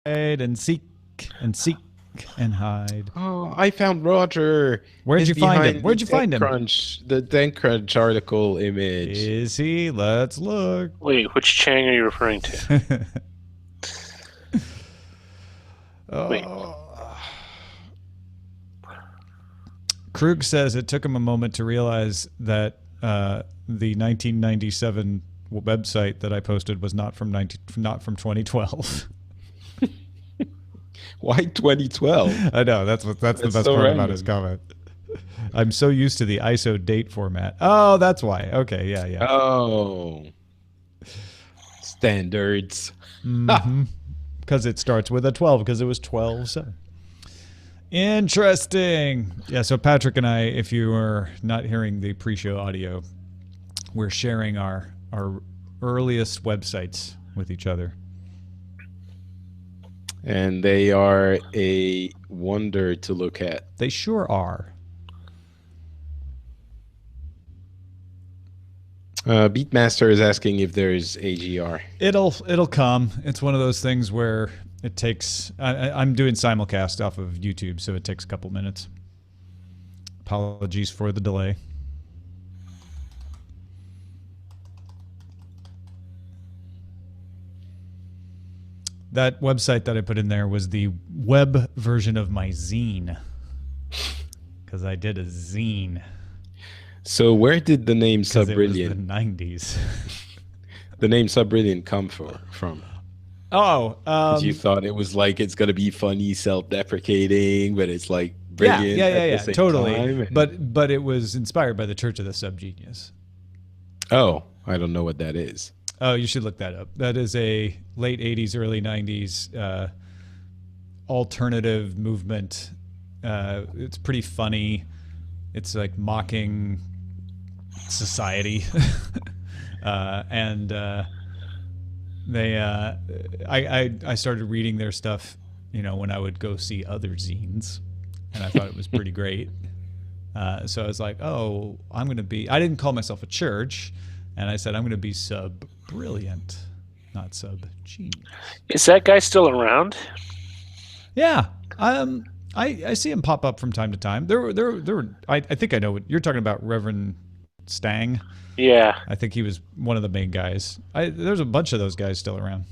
and seek and seek and hide. Oh, I found Roger. Where'd He's you find him? behind Where'd you find him? The TechCrunch article image. Is he? Let's look. Wait, which Chang are you referring to? Wait. Krug says it took him a moment to realize that the 1997 website that I posted was not from 2012. Why 2012? I know that's the best so part random. about his comment. I'm so used to the ISO date format. Oh, that's why. Okay, yeah. Oh, standards. Because it starts with a 12 because it was 12/7. Interesting. Yeah, so Patrick and I, if you are not hearing the pre-show audio, we're sharing our earliest websites with each other. And they are a wonder to look at. They sure are. Beatmaster is asking if there's AGR. It'll come. It's one of those things where it takes. I'm doing simulcast off of YouTube, so it takes a couple minutes. Apologies for the delay. That website that I put in there was the web version of my zine, because I did a zine. So where did the name 'Cause it was Subbrilliant, the 90s. the name Subbrilliant come from? Oh, 'Cause you thought it was like it's gonna be funny, self-deprecating, but it's like brilliant at the same totally. time. But it was inspired by the Church of the Subgenius. Oh, I don't know what that is. Oh, you should look that up. That is a late 80s, early 90s alternative movement. It's pretty funny. It's like mocking society. I started reading their stuff, when I would go see other zines, and I thought it was pretty great. So I was like, oh, I didn't call myself a church, and I said, I'm going to be sub-brilliant, not sub-genius. Is that guy still around? Yeah. I see him pop up from time to time. I think I know what you're talking about, Reverend Stang. Yeah. I think he was one of the main guys. There's a bunch of those guys still around.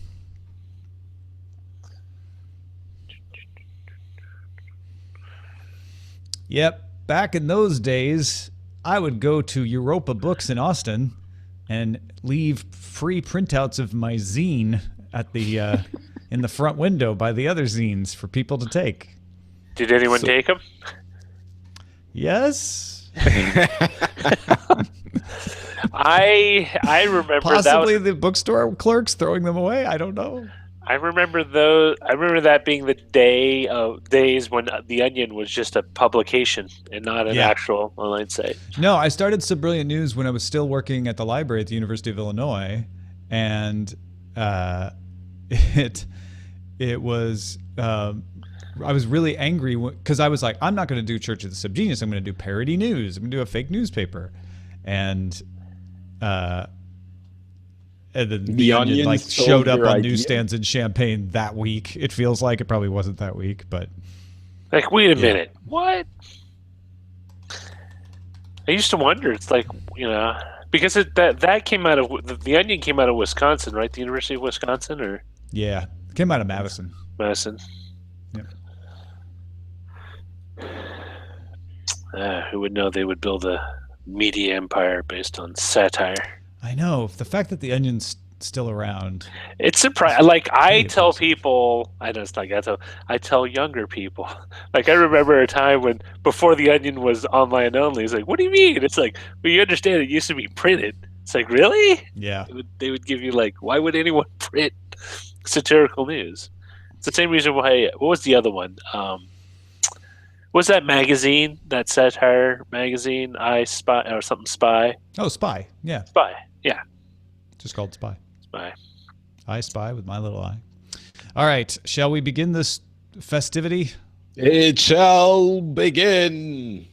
Yep. Back in those days, I would go to Europa Books in Austin and leave free printouts of my zine at the in the front window by the other zines for people to take. Did anyone take him? Yes. I remember possibly the bookstore clerks throwing them away. I don't know. I remember that being the days when The Onion was just a publication and not an actual online site. No, I started Subbrilliant News when I was still working at the library at the University of Illinois, and it was. I was really angry because I was like, I'm not going to do Church of the Subgenius. I'm going to do parody news. I'm going to do a fake newspaper, and then the Onion like showed up on newsstands in Champaign that week. It feels like it probably wasn't that week, but like, wait a minute, what? I used to wonder. It's like, because that came out of the Onion came out of Wisconsin, right? The University of Wisconsin, or yeah, it came out of Madison. Madison. Yep. Who would know they would build a media empire based on satire? I know. The fact that the Onion's still around. It's surprising. Like, I tell people, I know it's not ghetto. I tell younger people. Like, I remember a time when before the Onion was online only. It's like, what do you mean? It's like, well, you understand it used to be printed. It's like, really? Yeah. They would give you like, why would anyone print satirical news? It's the same reason why. What was the other one? What's that magazine? That satire magazine? I Spy or something Spy? Oh, Spy. Yeah. Spy. Yeah. Just called Spy. Spy. I Spy with my little eye. All right. Shall we begin this festivity? It shall begin.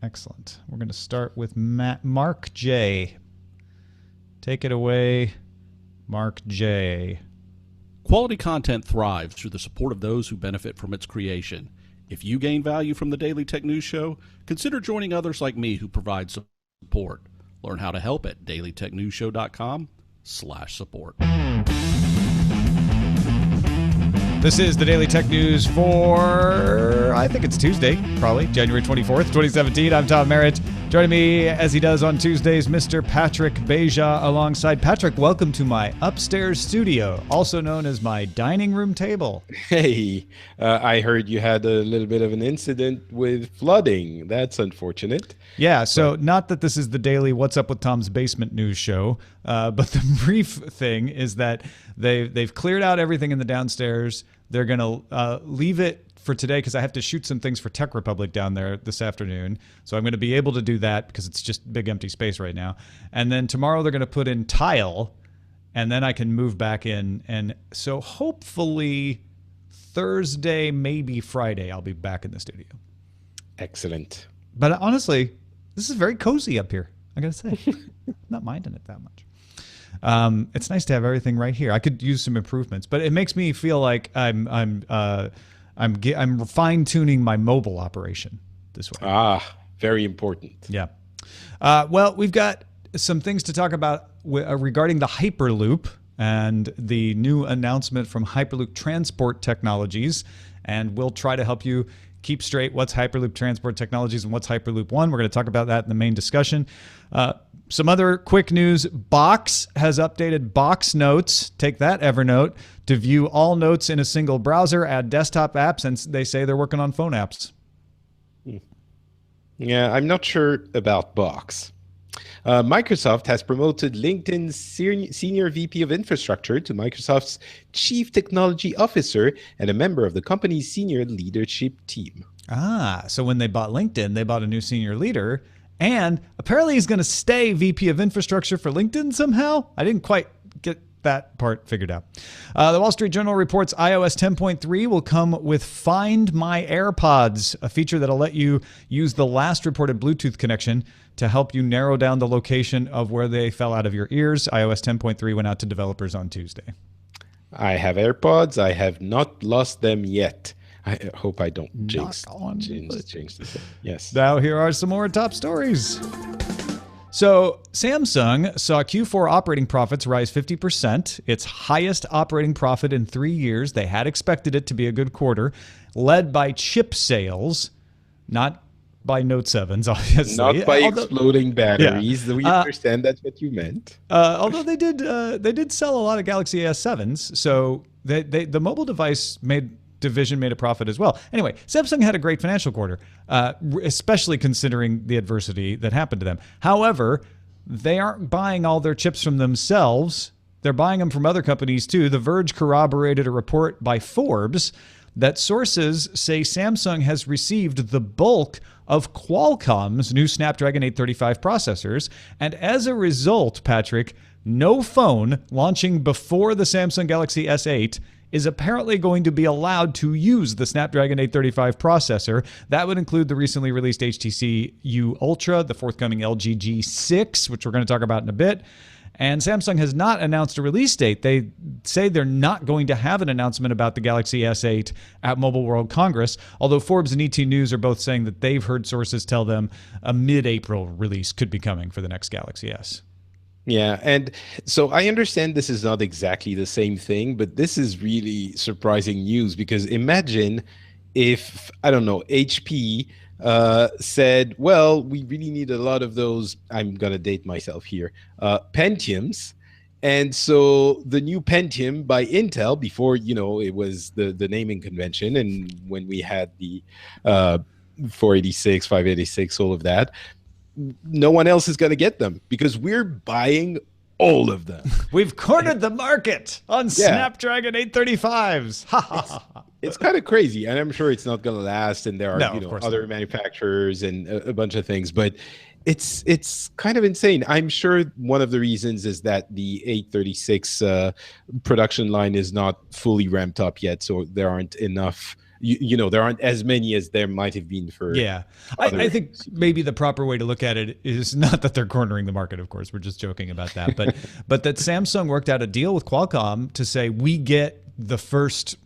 Excellent. We're going to start with Mark J. Take it away, Mark J. Quality content thrives through the support of those who benefit from its creation. If you gain value from the Daily Tech News Show, consider joining others like me who provide support. Learn how to help at dailytechnewsshow.com/support. This is the Daily Tech News for, I think it's Tuesday, probably, January 24th, 2017. I'm Tom Merritt. Joining me, as he does on Tuesdays, Mr. Patrick Beja alongside. Patrick, welcome to my upstairs studio, also known as my dining room table. Hey, I heard you had a little bit of an incident with flooding. That's unfortunate. Yeah, so not that this is the daily What's Up with Tom's Basement news show, but the brief thing is that they've cleared out everything in the downstairs. They're going to leave it for today because I have to shoot some things for Tech Republic down there this afternoon. So I'm going to be able to do that because it's just big empty space right now. And then tomorrow they're going to put in tile, and then I can move back in. And so hopefully Thursday, maybe Friday, I'll be back in the studio. Excellent. But honestly, this is very cozy up here, I got to say. I'm not minding it that much. It's nice to have everything right here. I could use some improvements, but it makes me feel like I'm fine-tuning my mobile operation this way. Ah, very important. Yeah. Well, we've got some things to talk about regarding the Hyperloop and the new announcement from Hyperloop Transport Technologies, and we'll try to help you keep straight what's Hyperloop Transport Technologies and what's Hyperloop One. We're going to talk about that in the main discussion. Some other quick news. Box has updated Box Notes. Take that, Evernote, to view all notes in a single browser, add desktop apps, and they say they're working on phone apps. Yeah, I'm not sure about Box. Microsoft has promoted LinkedIn's Senior VP of Infrastructure to Microsoft's Chief Technology Officer and a member of the company's senior leadership team. So when they bought LinkedIn, they bought a new senior leader, and apparently he's going to stay VP of Infrastructure for LinkedIn somehow. I didn't quite get that part figured out. The Wall Street Journal reports iOS 10.3 will come with Find My AirPods, a feature that'll let you use the last reported Bluetooth connection to help you narrow down the location of where they fell out of your ears. iOS 10.3 went out to developers on Tuesday. I have AirPods. I have not lost them yet. I hope I don't jinx this. Yes. Now here are some more top stories. So Samsung saw Q4 operating profits rise 50%, its highest operating profit in 3 years. They had expected it to be a good quarter, led by chip sales, not by Note 7s, obviously. Not by exploding batteries. Yeah. We understand that's what you meant. Although they did sell a lot of Galaxy S7s, so the mobile device division made a profit as well. Anyway, Samsung had a great financial quarter, especially considering the adversity that happened to them. However, they aren't buying all their chips from themselves. They're buying them from other companies too. The Verge corroborated a report by Forbes that sources say Samsung has received the bulk of Qualcomm's new Snapdragon 835 processors. And as a result, Patrick, no phone launching before the Samsung Galaxy S8 is apparently going to be allowed to use the Snapdragon 835 processor. That would include the recently released HTC U Ultra, the forthcoming LG G6, which we're going to talk about in a bit. And Samsung has not announced a release date. They say they're not going to have an announcement about the Galaxy S8 at Mobile World Congress, although Forbes and ET News are both saying that they've heard sources tell them a mid-April release could be coming for the next Galaxy S. Yeah, and so I understand this is not exactly the same thing, but this is really surprising news because imagine if, I don't know, HP said, well, we really need a lot of those, I'm going to date myself here, Pentiums. And so the new Pentium by Intel, before, it was the naming convention, and when we had the 486, 586, all of that, no one else is going to get them because we're buying all of them. We've cornered the market on Snapdragon 835s. It's kind of crazy, and I'm sure it's not going to last. And there are other manufacturers and a bunch of things, but it's kind of insane. I'm sure one of the reasons is that the 836 production line is not fully ramped up yet, so there aren't enough. There aren't as many as there might have been for. Yeah, I think maybe the proper way to look at it is not that they're cornering the market. Of course, we're just joking about that, but that Samsung worked out a deal with Qualcomm to say we get the first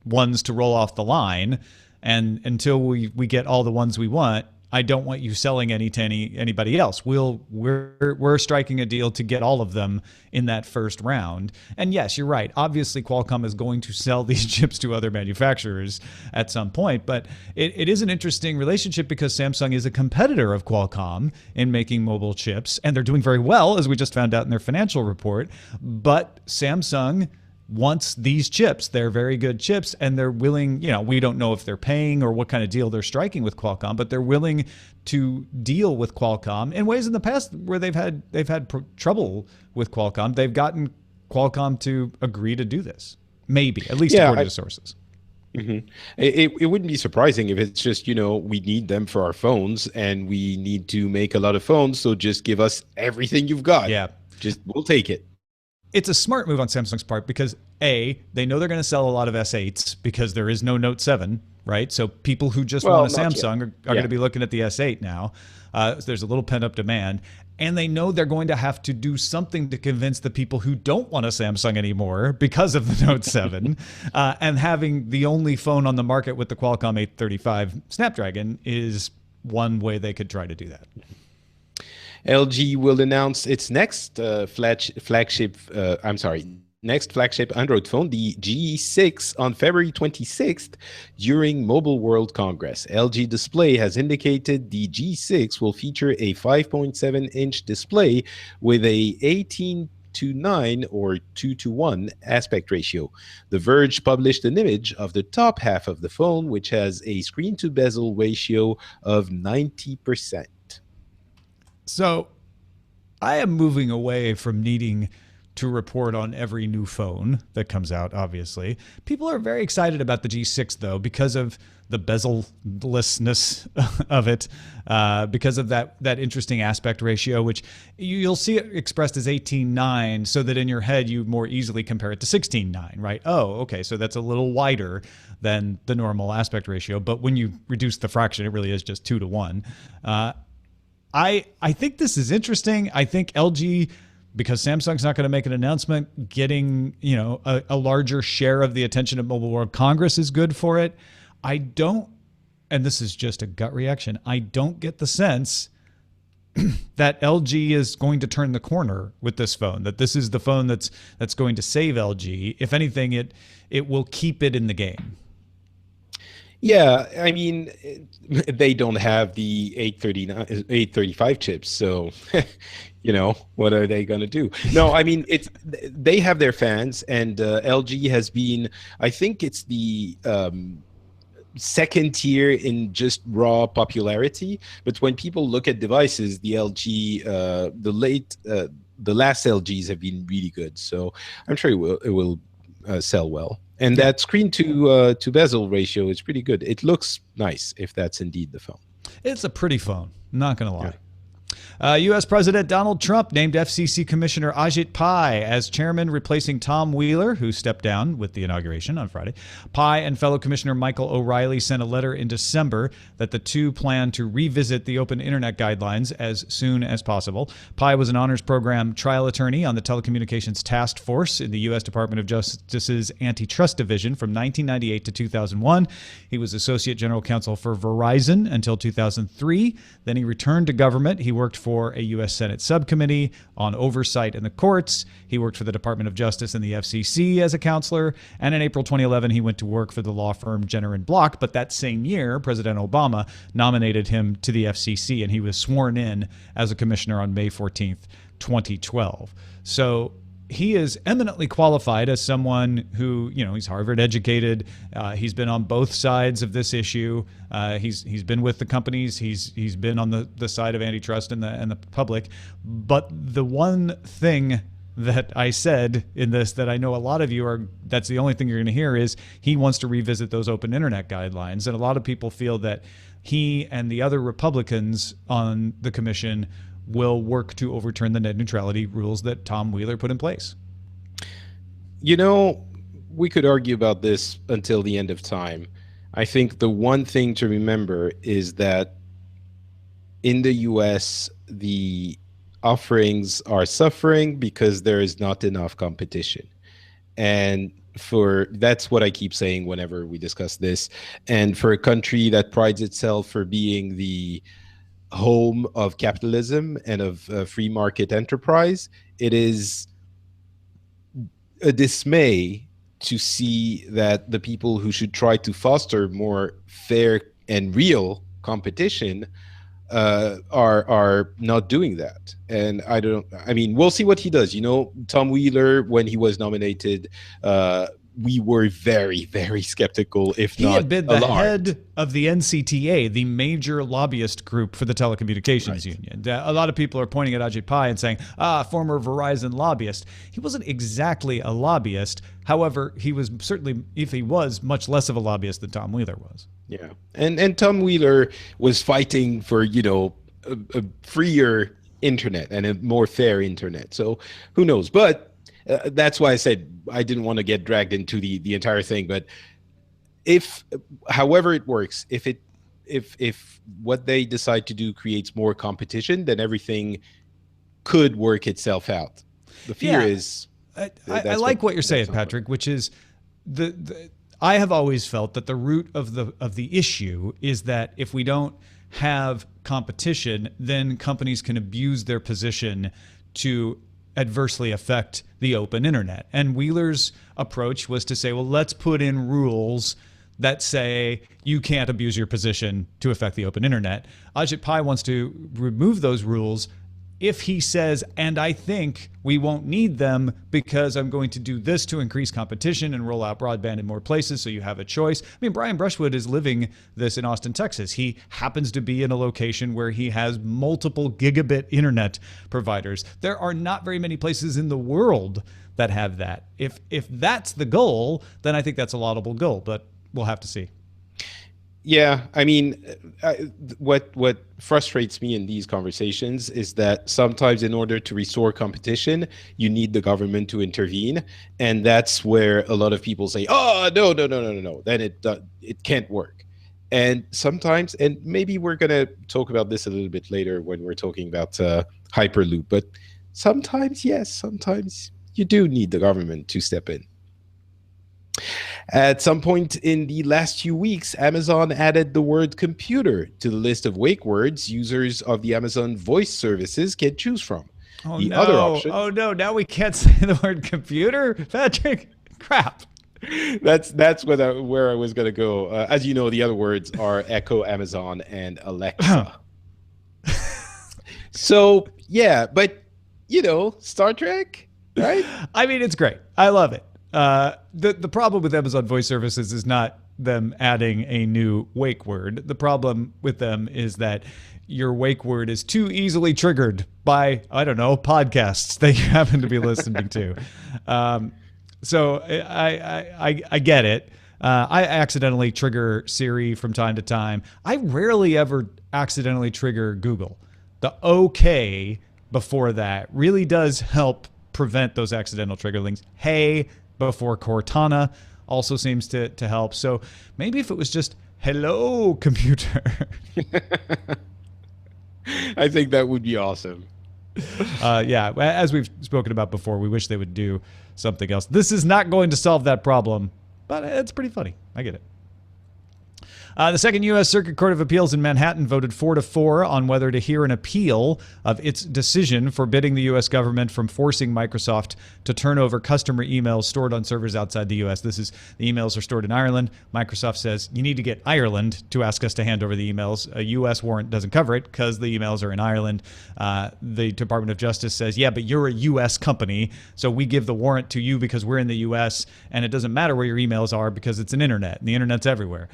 ones to roll off the line, and until we get all the ones we want, I don't want you selling any to anybody else. We're striking a deal to get all of them in that first round. And yes, you're right. Obviously, Qualcomm is going to sell these chips to other manufacturers at some point. But it is an interesting relationship because Samsung is a competitor of Qualcomm in making mobile chips, and they're doing very well, as we just found out in their financial report. But Samsung wants these chips. They're very good chips, and they're willing, we don't know if they're paying or what kind of deal they're striking with Qualcomm, but they're willing to deal with Qualcomm in ways in the past where they've had trouble with Qualcomm. They've gotten Qualcomm to agree to do this, maybe, at least according to sources. Mm-hmm. It wouldn't be surprising if it's just, we need them for our phones and we need to make a lot of phones, so just give us everything you've got. Yeah. We'll take it. It's a smart move on Samsung's part because A, they know they're going to sell a lot of S8s because there is no Note 7, right? So people who just want a Samsung are going to be looking at the S8 now. So there's a little pent-up demand. And they know they're going to have to do something to convince the people who don't want a Samsung anymore because of the Note 7. And having the only phone on the market with the Qualcomm 835 Snapdragon is one way they could try to do that. LG will announce its next flagship Android phone, the G6, on February 26th during Mobile World Congress. LG Display has indicated the G6 will feature a 5.7-inch display with a 18:9 or 2:1 aspect ratio. The Verge published an image of the top half of the phone, which has a screen-to-bezel ratio of 90%. So I am moving away from needing to report on every new phone that comes out, obviously. People are very excited about the G6, though, because of the bezel-lessness of it, because of that interesting aspect ratio, which you'll see it expressed as 18:9, so that in your head you more easily compare it to 16:9, right? Oh, okay, so that's a little wider than the normal aspect ratio, but when you reduce the fraction, it really is just 2:1. I think this is interesting. I think LG, because Samsung's not going to make an announcement, getting a larger share of the attention at Mobile World Congress is good for it. I don't, and this is just a gut reaction, I don't get the sense that LG is going to turn the corner with this phone, that this is the phone that's going to save LG. If anything, it will keep it in the game. Yeah, I mean, they don't have the 835 chips, so what are they going to do? No, I mean, they have their fans, and LG has been, I think it's the second tier in just raw popularity. But when people look at devices, the LG, the last LGs have been really good. So I'm sure it will sell well. And that screen to bezel ratio is pretty good. It looks nice if that's indeed the phone. It's a pretty phone, not going to lie. Yeah. U.S. President Donald Trump named FCC Commissioner Ajit Pai as chairman, replacing Tom Wheeler, who stepped down with the inauguration on Friday. Pai and fellow Commissioner Michael O'Reilly sent a letter in December that the two plan to revisit the open internet guidelines as soon as possible. Pai was an honors program trial attorney on the Telecommunications Task Force in the U.S. Department of Justice's Antitrust Division from 1998 to 2001. He was Associate General Counsel for Verizon until 2003. Then he returned to government. He worked for a U.S. Senate subcommittee on oversight in the courts. He worked for the Department of Justice and the FCC as a counselor. And in April 2011, he went to work for the law firm Jenner & Block. But that same year, President Obama nominated him to the FCC, and he was sworn in as a commissioner on May 14th, 2012. So he is eminently qualified as someone who, he's Harvard educated. He's been on both sides of this issue. He's been with the companies. He's been on the side of antitrust and the public. But the one thing that I said in this that I know a lot of you that's the only thing you're going to hear is he wants to revisit those open internet guidelines. And a lot of people feel that he and the other Republicans on the commission will work to overturn the net neutrality rules that Tom Wheeler put in place. We could argue about this until the end of time. I think the one thing to remember is that in the US, the offerings are suffering because there is not enough competition. And that's what I keep saying whenever we discuss this. And for a country that prides itself for being the home of capitalism and of free market enterprise, it is a dismay to see that the people who should try to foster more fair and real competition are not doing that. And I mean, we'll see what he does. You know, Tom Wheeler, when he was nominated, we were very, very skeptical, if not He had been the alarmed. head of the NCTA, the major lobbyist group for the telecommunications union. A lot of people are pointing at Ajit Pai and saying, former Verizon lobbyist. He wasn't exactly a lobbyist. However, he was certainly, if he was, much less of a lobbyist than Tom Wheeler was. Yeah. And Tom Wheeler was fighting for, you know, a freer internet and a more fair internet. So who knows? But that's why I said I didn't want to get dragged into the entire thing. But however it works, if what they decide to do creates more competition, then everything could work itself out. The fear is. I like what you're saying, Patrick, which is I have always felt that the root of the issue is that if we don't have competition, then companies can abuse their position to adversely affect the open internet. And Wheeler's approach was to say, well, let's put in rules that say you can't abuse your position to affect the open internet. Ajit Pai wants to remove those rules if he says, and I think we won't need them because I'm going to do this to increase competition and roll out broadband in more places so you have a choice. I mean, Brian Brushwood is living this in Austin, Texas. He happens to be in a location where he has multiple gigabit internet providers. There are not very many places in the world that have that. If that's the goal, then I think that's a laudable goal, but we'll have to see. Yeah, I mean, what frustrates me in these conversations is that sometimes in order to restore competition, you need the government to intervene. And that's where a lot of people say, oh, no, then it can't work. And sometimes, and maybe we're going to talk about this a little bit later when we're talking about Hyperloop, but sometimes, yes, sometimes you do need the government to step in. At some point in the last few weeks, Amazon added the word computer to the list of wake words users of the Amazon voice services can choose from. Other options. Oh no, now we can't say the word computer, Patrick. Crap. That's where I was going to go. As you know, the other words are Echo, Amazon, and Alexa. So, yeah, but, you know, Star Trek, right? I mean, it's great. I love it. The problem with Amazon Voice Services is not them adding a new wake word. The problem with them is that your wake word is too easily triggered by, I don't know, podcasts that you happen to be listening to. So I get it. I accidentally trigger Siri from time to time. I rarely ever accidentally trigger Google. The OK before that really does help prevent those accidental triggerlings. Hey before Cortana also seems to help. So maybe if it was just hello computer. I think that would be awesome. Yeah, as we've spoken about before, we wish they would do something else. This is not going to solve that problem, but it's pretty funny. I get it. The Second U.S. Circuit Court of Appeals in Manhattan voted 4-4 on whether to hear an appeal of its decision forbidding the U.S. government from forcing Microsoft to turn over customer emails stored on servers outside the U.S. The emails are stored in Ireland. Microsoft says, you need to get Ireland to ask us to hand over the emails. A U.S. warrant doesn't cover it because the emails are in Ireland. The Department of Justice says, yeah, but you're a U.S. company, so we give the warrant to you because we're in the U.S., and it doesn't matter where your emails are because it's an internet, and the internet's everywhere.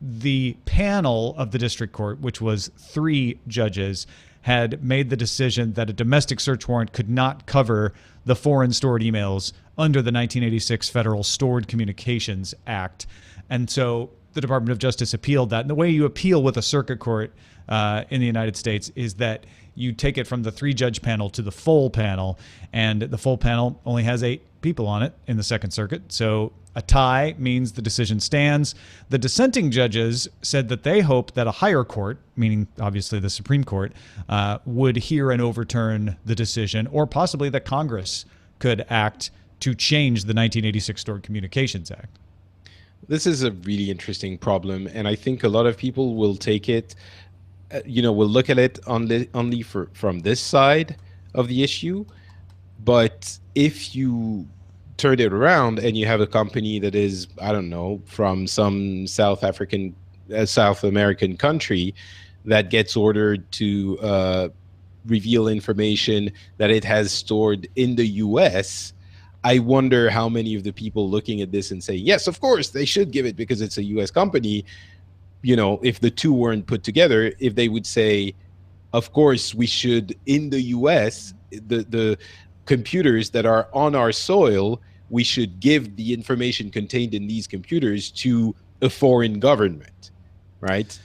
The panel of the district court, which was 3 judges, had made the decision that a domestic search warrant could not cover the foreign stored emails under the 1986 Federal Stored Communications Act. And so the Department of Justice appealed that. And the way you appeal with a circuit court in the United States is that you take it from the 3-judge panel to the full panel. And the full panel only has 8 people on it in the Second Circuit. So a tie means the decision stands. The dissenting judges said that they hope that a higher court, meaning obviously the Supreme Court, would hear and overturn the decision, or possibly that Congress could act to change the 1986 Stored Communications Act. This is a really interesting problem, and I think a lot of people will take it, will look at it only from this side of the issue. But if you turn it around and you have a company that is, I don't know, from some South American country that gets ordered to reveal information that it has stored in the US, I wonder how many of the people looking at this and saying, yes, of course, they should give it because it's a US company, if the two weren't put together, if they would say, of course, we should, in the US, the computers that are on our soil, we should give the information contained in these computers to a foreign government, right?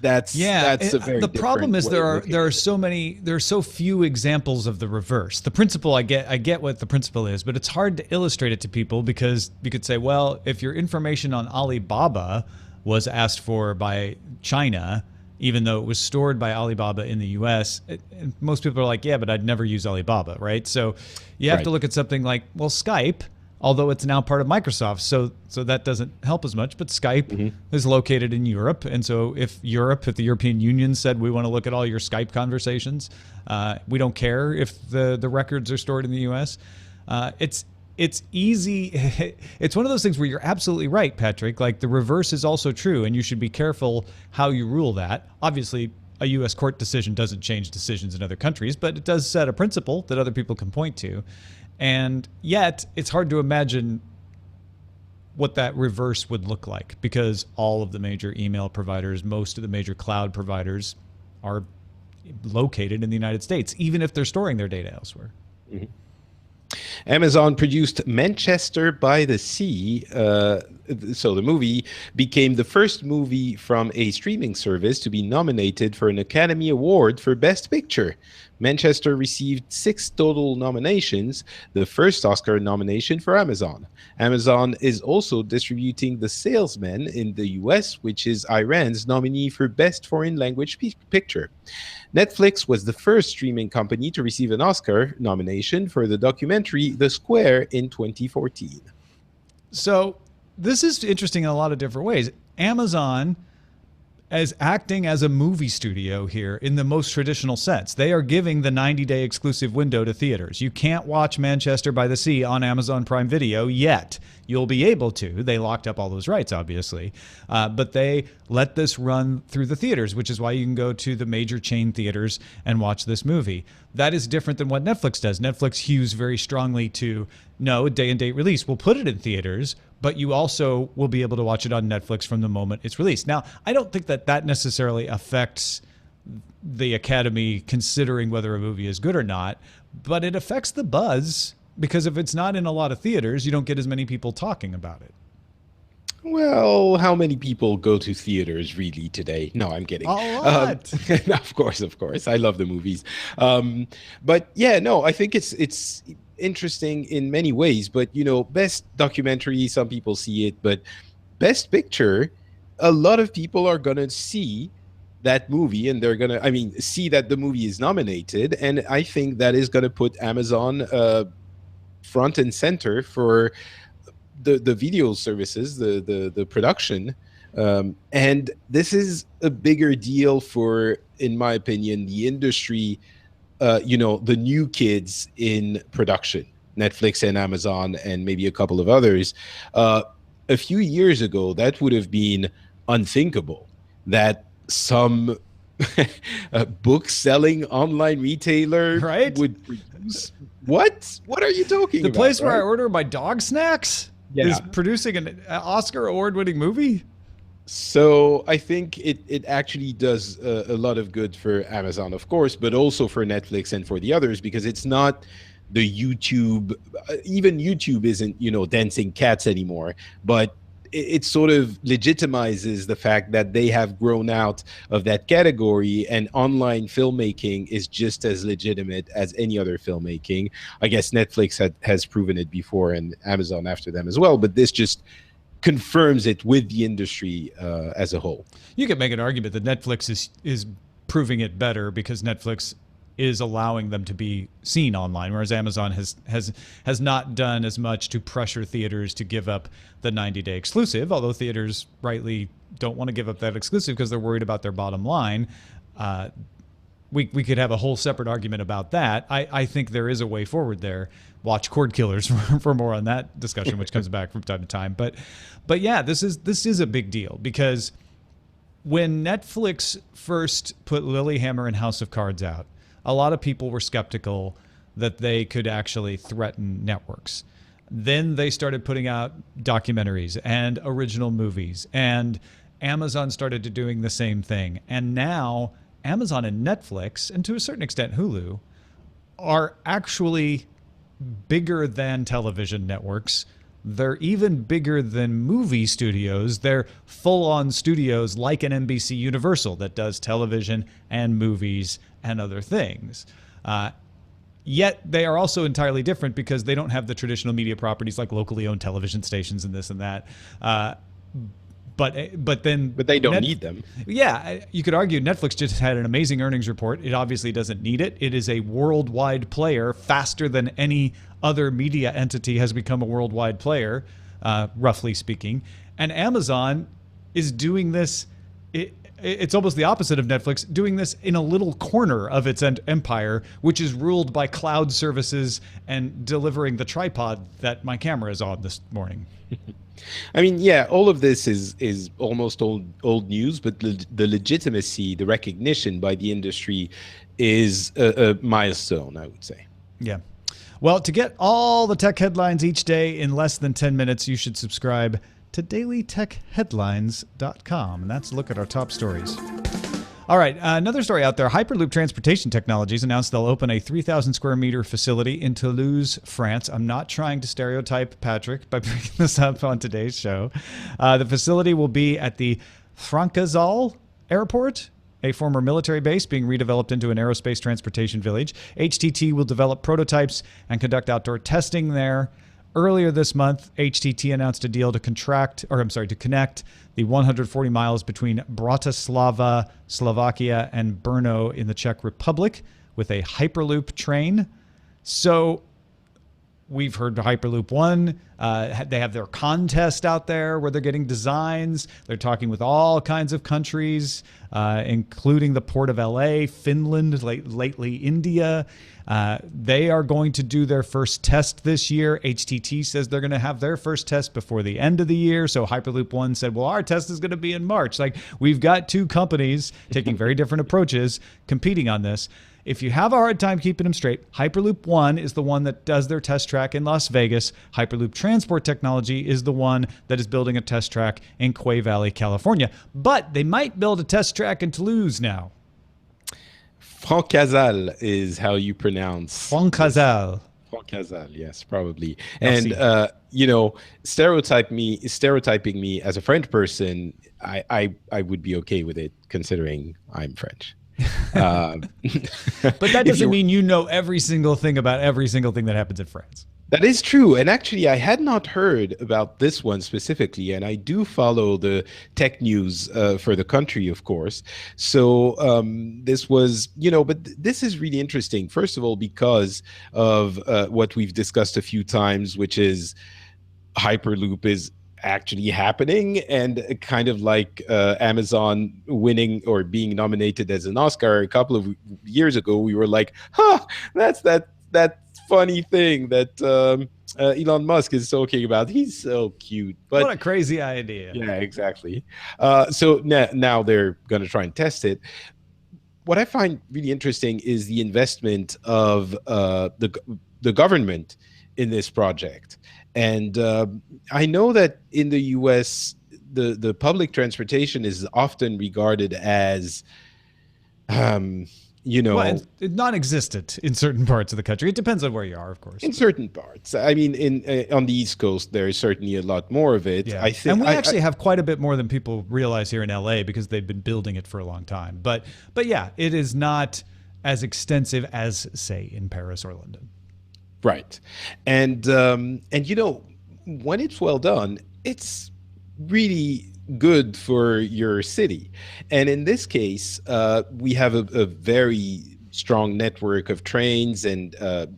That's a very the problem is there are so few examples of the reverse. The principle, I get what the principle is, but it's hard to illustrate it to people because you could say, well, if your information on Alibaba was asked for by China, even though it was stored by Alibaba in the US, most people are like, yeah, but I'd never use Alibaba, right? So you have to look at something like, well, Skype, although it's now part of Microsoft, so that doesn't help as much, but Skype is located in Europe. And so if the European Union said, we want to look at all your Skype conversations, we don't care if the records are stored in the US. It's easy. It's one of those things where you're absolutely right, Patrick. Like, the reverse is also true, and you should be careful how you rule that. Obviously, a U.S. court decision doesn't change decisions in other countries, but it does set a principle that other people can point to. And yet, it's hard to imagine what that reverse would look like, because all of the major email providers, most of the major cloud providers are located in the United States, even if they're storing their data elsewhere. Mm-hmm. Amazon produced Manchester by the Sea. So the movie became the first movie from a streaming service to be nominated for an Academy Award for Best Picture. Manchester received 6 total nominations, the first Oscar nomination for Amazon. Amazon is also distributing The Salesman in the US, which is Iran's nominee for Best Foreign Language Picture. Netflix was the first streaming company to receive an Oscar nomination for the documentary The Square in 2014. So this is interesting in a lot of different ways. Amazon is acting as a movie studio here in the most traditional sense. They are giving the 90-day exclusive window to theaters. You can't watch Manchester by the Sea on Amazon Prime Video yet. You'll be able to. They locked up all those rights, obviously. But they let this run through the theaters, which is why you can go to the major chain theaters and watch this movie. That is different than what Netflix does. Netflix hews very strongly to, no, day and date release. We'll put it in theaters, but you also will be able to watch it on Netflix from the moment it's released. Now, I don't think that necessarily affects the Academy considering whether a movie is good or not, but it affects the buzz, because if it's not in a lot of theaters, you don't get as many people talking about it. Well, how many people go to theaters really today? No, I'm kidding. A lot. Of course. I love the movies. But yeah, no, I think it's interesting in many ways. But, best documentary, some people see it. But best picture, a lot of people are going to see that movie, and they're going to, see that the movie is nominated. And I think that is going to put Amazon front and center for the video services, the production, and this is a bigger deal for, in my opinion, the industry. The new kids in production, Netflix and Amazon, and maybe a couple of others. A few years ago, that would have been unthinkable that some book-selling online retailer would produce. What are you talking about? The place where I order my dog snacks is producing an Oscar award-winning movie? So I think it actually does a lot of good for Amazon, of course, but also for Netflix and for the others, because it's not the YouTube. Even YouTube isn't, dancing cats anymore, but it sort of legitimizes the fact that they have grown out of that category, and online filmmaking is just as legitimate as any other filmmaking. I guess Netflix has proven it before, and Amazon after them as well, but this just confirms it with the industry as a whole. You could make an argument that Netflix is proving it better because Netflix is allowing them to be seen online, whereas Amazon has not done as much to pressure theaters to give up the 90-day exclusive, although theaters rightly don't want to give up that exclusive because they're worried about their bottom line. We could have a whole separate argument about that. I think there is a way forward there. Watch Cord Killers for more on that discussion, which comes back from time to time. But yeah, this is a big deal because when Netflix first put Lilyhammer and House of Cards out, a lot of people were skeptical that they could actually threaten networks. Then they started putting out documentaries and original movies, and Amazon started doing the same thing. And now Amazon and Netflix, and to a certain extent Hulu, are actually bigger than television networks. They're even bigger than movie studios. They're full-on studios like an NBC Universal that does television and movies and other things. Yet they are also entirely different because they don't have the traditional media properties like locally owned television stations and this and that. But they don't need them. Yeah, you could argue Netflix just had an amazing earnings report. It obviously doesn't need it. It is a worldwide player faster than any other media entity has become a worldwide player, roughly speaking. And Amazon is doing this. It's almost the opposite of Netflix, doing this in a little corner of its empire, which is ruled by cloud services and delivering the tripod that my camera is on this morning. I mean, yeah, all of this is almost old news, but the legitimacy, the recognition by the industry is a milestone, I would say. Yeah. Well, to get all the tech headlines each day in less than 10 minutes, you should subscribe to dailytechheadlines.com, and that's a look at our top stories. All right, another story out there. Hyperloop Transportation Technologies announced they'll open a 3,000 square meter facility in Toulouse, France. I'm not trying to stereotype Patrick by bringing this up on today's show. The facility will be at the Francazal Airport, a former military base being redeveloped into an aerospace transportation village. HTT will develop prototypes and conduct outdoor testing there. Earlier this month, HTT announced a deal to connect the 140 miles between Bratislava, Slovakia, and Brno in the Czech Republic with a Hyperloop train. So we've heard Hyperloop 1. They have their contest out there where they're getting designs. They're talking with all kinds of countries, including the Port of LA, Finland, lately India. They are going to do their first test this year. HTT says they're going to have their first test before the end of the year. So Hyperloop 1 said, well, our test is going to be in March. Like, we've got two companies taking very different approaches competing on this. If you have a hard time keeping them straight, Hyperloop 1 is the one that does their test track in Las Vegas. Hyperloop Transport Technology is the one that is building a test track in Quay Valley, California. But they might build a test track in Toulouse now. Francazal is how you pronounce. Francazal. Francazal, yes, probably. Merci. And stereotyping me as a French person, I would be okay with it considering I'm French. But that doesn't mean you know every single thing about every single thing that happens in France. That is true. And actually, I had not heard about this one specifically. And I do follow the tech news for the country, of course. So this was, but this is really interesting. First of all, because of what we've discussed a few times, which is Hyperloop is actually happening, and kind of like Amazon winning or being nominated as an Oscar a couple of years ago, we were like, that's that funny thing that Elon Musk is talking about. He's so cute. But what a crazy idea. Yeah, exactly. So now they're going to try and test it. What I find really interesting is the investment of the government in this project. And I know that in the US, the public transportation is often regarded as, well, it's non-existent in certain parts of the country. It depends on where you are, of course. In certain parts. I mean, on the East Coast, there is certainly a lot more of it. Yeah. I think, and we actually have quite a bit more than people realize here in LA because they've been building it for a long time. But yeah, it is not as extensive as, say, in Paris or London. Right. And when it's well done, it's really good for your city. And in this case, we have a very strong network of trains and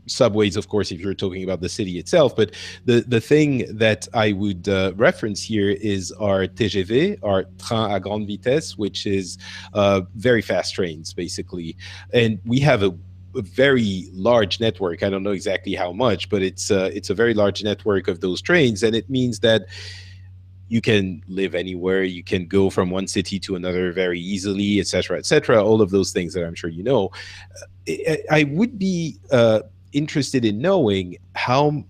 subways, of course, if you're talking about the city itself. But the thing that I would reference here is our TGV, our train à grande vitesse, which is very fast trains, basically. And we have a very large network. I don't know exactly how much, but it's a very large network of those trains. And it means that you can live anywhere, you can go from one city to another very easily, etc., all of those things that I'm sure you know. I would be interested in knowing how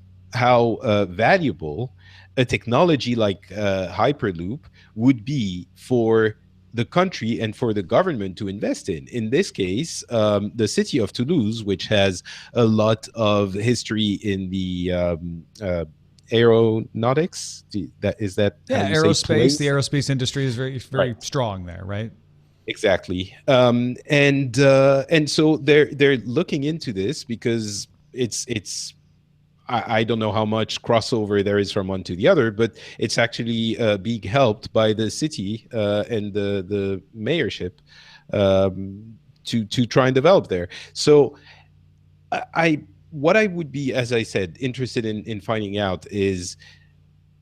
valuable a technology like Hyperloop would be for the country and for the government to invest in. In this case, the city of Toulouse, which has a lot of history in the aeronautics, is that yeah, aerospace. The aerospace industry is very right. strong there, right? Exactly. And so they're looking into this because it's I don't know how much crossover there is from one to the other, but it's actually being helped by the city and the mayorship to try and develop there. So what I would be, as I said, interested in finding out is,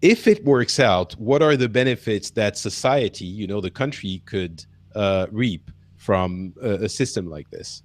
if it works out, what are the benefits that society, the country, could reap from a system like this?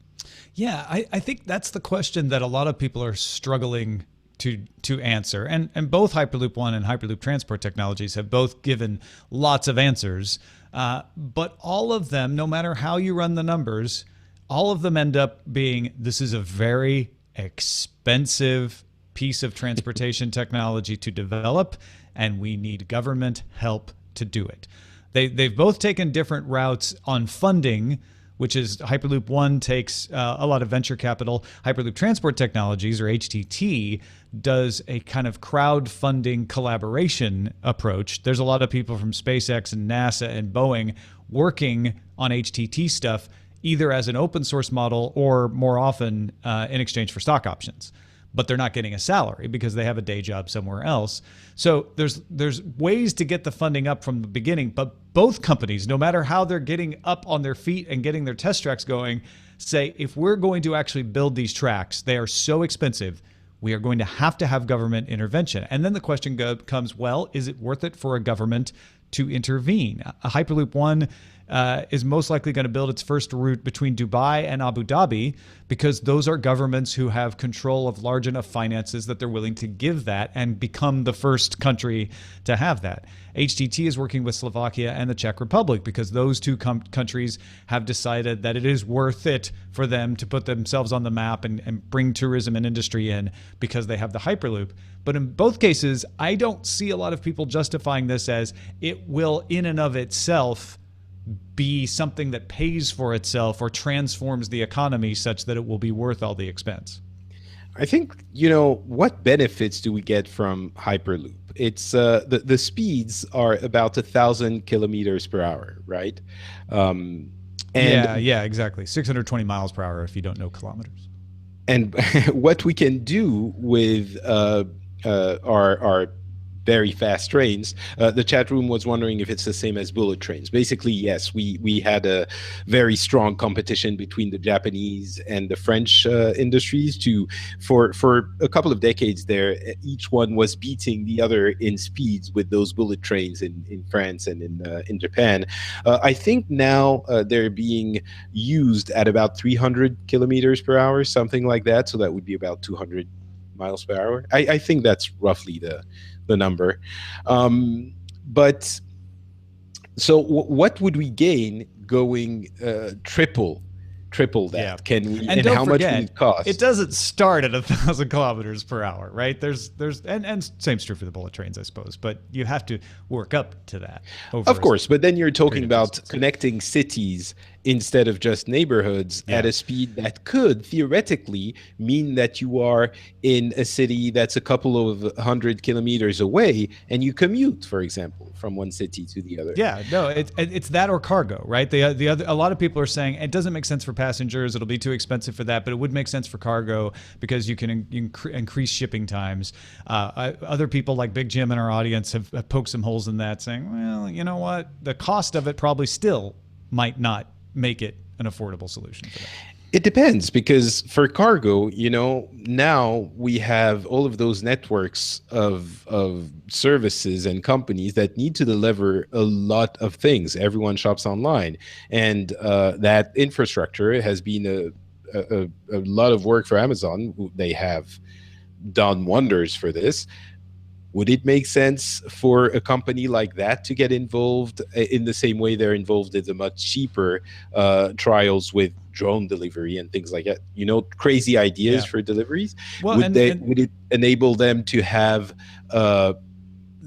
Yeah, I think that's the question that a lot of people are struggling to answer. And both Hyperloop One and Hyperloop Transport Technologies have both given lots of answers. But all of them, no matter how you run the numbers, all of them end up being, this is a very expensive piece of transportation technology to develop, and we need government help to do it. They've both taken different routes on funding, which is Hyperloop One takes a lot of venture capital. Hyperloop Transport Technologies, or HTT, does a kind of crowdfunding collaboration approach. There's a lot of people from SpaceX and NASA and Boeing working on HTT stuff, either as an open source model or more often in exchange for stock options. But they're not getting a salary because they have a day job somewhere else. So there's ways to get the funding up from the beginning, but both companies, no matter how they're getting up on their feet and getting their test tracks going, say, if we're going to actually build these tracks, they are so expensive, we are going to have government intervention. And then the question comes, well, is it worth it for a government to intervene? A Hyperloop One is most likely going to build its first route between Dubai and Abu Dhabi, because those are governments who have control of large enough finances that they're willing to give that and become the first country to have that. HTT is working with Slovakia and the Czech Republic because those two countries have decided that it is worth it for them to put themselves on the map and bring tourism and industry in because they have the Hyperloop. But in both cases, I don't see a lot of people justifying this as it will in and of itself be something that pays for itself or transforms the economy such that it will be worth all the expense. I think, what benefits do we get from Hyperloop? It's the speeds are about 1,000 kilometers per hour, right? And yeah, exactly. 620 miles per hour if you don't know kilometers. And what we can do with our very fast trains. The chat room was wondering if it's the same as bullet trains. Basically, yes, we had a very strong competition between the Japanese and the French industries for a couple of decades there. Each one was beating the other in speeds with those bullet trains in France and in Japan. I think now they're being used at about 300 kilometers per hour, something like that. So that would be about 200 miles per hour. I think that's roughly the number. But so what would we gain going triple that? Yeah. Can we, and how much would it cost? It doesn't start at 1,000 kilometers per hour, right? There's and same's true for the bullet trains, I suppose, but you have to work up to that. Of course, but then you're talking about connecting cities instead of just neighborhoods at a speed that could theoretically mean that you are in a city that's a couple of 100 kilometers away and you commute, for example, from one city to the other. Yeah, no, it's that or cargo, right? The other, a lot of people are saying it doesn't make sense for passengers, it'll be too expensive for that, but it would make sense for cargo because you can increase shipping times. Other people like Big Jim in our audience have poked some holes in that, saying, well, you know what? The cost of it probably still might not make it an affordable solution for that. It depends, because for cargo, now we have all of those networks of services and companies that need to deliver a lot of things. Everyone shops online, and that infrastructure has been a lot of work for Amazon. They have done wonders for this. Would it make sense for a company like that to get involved in the same way they're involved in the much cheaper trials with drone delivery and things like that? Crazy ideas for deliveries. Well, Would it enable them to have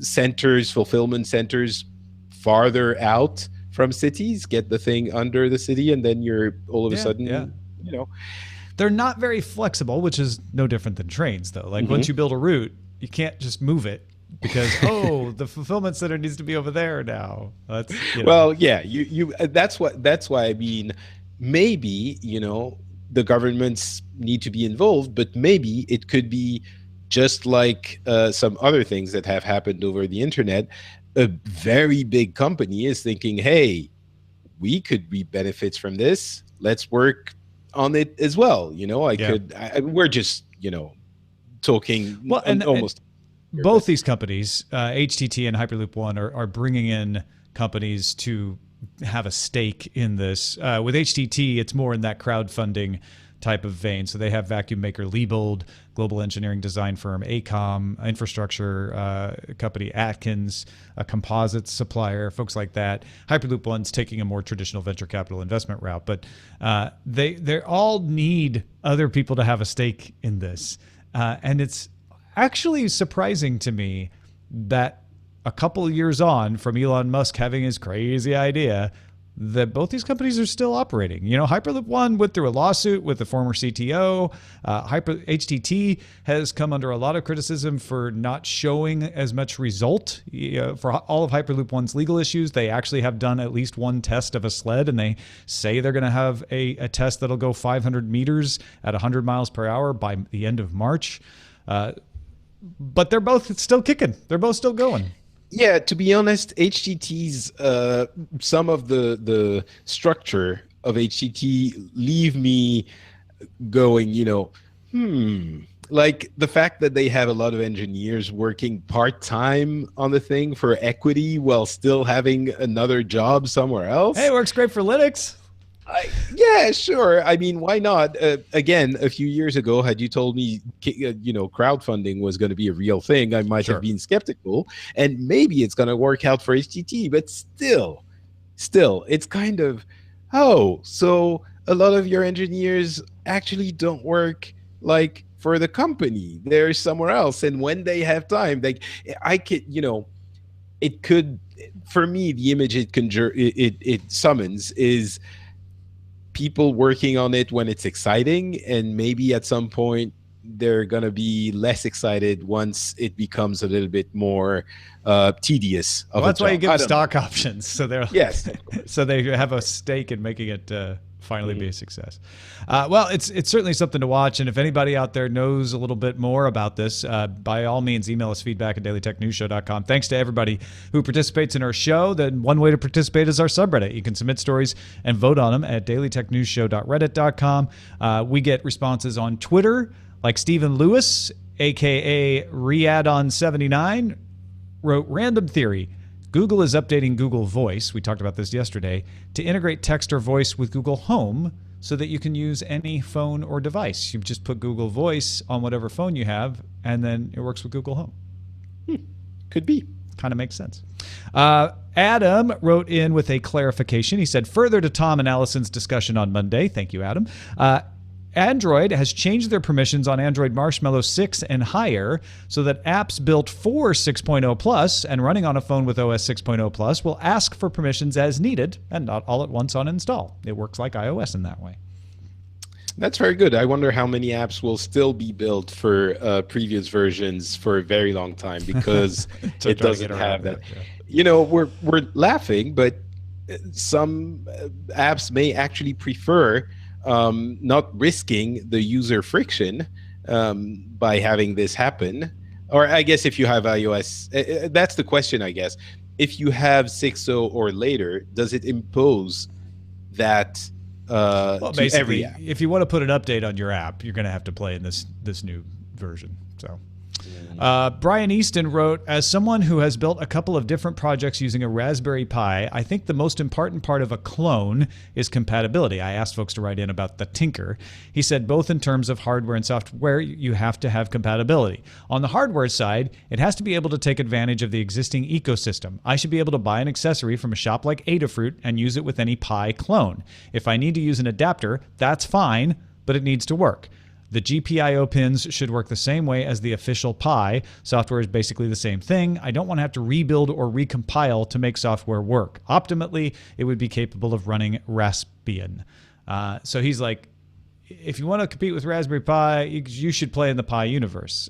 fulfillment centers farther out from cities, get the thing under the city, and then you're all of a sudden, They're not very flexible, which is no different than trains, though. Like once you build a route, you can't just move it because the fulfillment center needs to be over there now. That's well, yeah, you that's why I mean, maybe the governments need to be involved, but maybe it could be just like some other things that have happened over the internet. A very big company is thinking, hey, we could reap benefits from this. Let's work on it as well. We're just talking almost. Both these companies, HTT and Hyperloop One, are bringing in companies to have a stake in this. With HTT, it's more in that crowdfunding type of vein. So they have vacuum maker Liebold, global engineering design firm AECOM, infrastructure company Atkins, a composites supplier, folks like that. Hyperloop One's taking a more traditional venture capital investment route, but they all need other people to have a stake in this. And it's actually surprising to me that a couple of years on from Elon Musk having his crazy idea, that both these companies are still operating. Hyperloop One went through a lawsuit with the former CTO. HTT has come under a lot of criticism for not showing as much result. For all of Hyperloop One's legal issues, they actually have done at least one test of a sled, and they say they're going to have a test that'll go 500 meters at 100 miles per hour by the end of March. But they're both still kicking. They're both still going. Yeah, to be honest, HTT's some of the structure of HTT leave me going, like the fact that they have a lot of engineers working part-time on the thing for equity while still having another job somewhere else. Hey, it works great for Linux. Yeah, sure. I mean, why not? Again, a few years ago, had you told me, crowdfunding was going to be a real thing, I might have been skeptical. And maybe it's going to work out for HTT, but still, it's kind of, so a lot of your engineers actually don't work like for the company. They're somewhere else, and when they have time, it could. For me, the image it summons is people working on it when it's exciting, and maybe at some point they're going to be less excited once it becomes a little bit more tedious. That's why you give them stock options, so they're yes, so they have a stake in making it finally be a success. Well, it's certainly something to watch, and if anybody out there knows a little bit more about this, by all means, email us feedback at dailytechnewsshow.com. Thanks to everybody who participates in our show. Then one way to participate is our subreddit. You can submit stories and vote on them at dailytechnewsshow.reddit.com. We get responses on Twitter, like Stephen Lewis, a.k.a. Riadon79, wrote, Random Theory. Google is updating Google Voice, we talked about this yesterday, to integrate text or voice with Google Home so that you can use any phone or device. You just put Google Voice on whatever phone you have, and then it works with Google Home. Could be. Kind of makes sense. Adam wrote in with a clarification. He said, further to Tom and Allison's discussion on Monday, thank you, Adam, Android has changed their permissions on Android Marshmallow 6 and higher so that apps built for 6.0 Plus and running on a phone with OS 6.0 Plus will ask for permissions as needed and not all at once on install. It works like iOS in that way. That's very good. I wonder how many apps will still be built for previous versions for a very long time, because it doesn't have that. Yeah. We're laughing, but some apps may actually prefer not risking the user friction by having this happen. Or I guess if you have iOS, that's the question, I guess. If you have 6.0 or later, does it impose that Well, to every basically, app. if you want to put an update on your app, you're going to have to play in this new version. So, Brian Easton wrote, as someone who has built a couple of different projects using a Raspberry Pi, I think the most important part of a clone is compatibility. I asked folks to write in about the Tinker. He said both in terms of hardware and software, you have to have compatibility. On the hardware side, it has to be able to take advantage of the existing ecosystem. I should be able to buy an accessory from a shop like Adafruit and use it with any Pi clone. If I need to use an adapter, that's fine, but it needs to work. The GPIO pins should work the same way as the official Pi. Software is basically the same thing. I don't want to have to rebuild or recompile to make software work. Optimally, it would be capable of running Raspbian. So he's like, if you want to compete with Raspberry Pi, you should play in the Pi universe.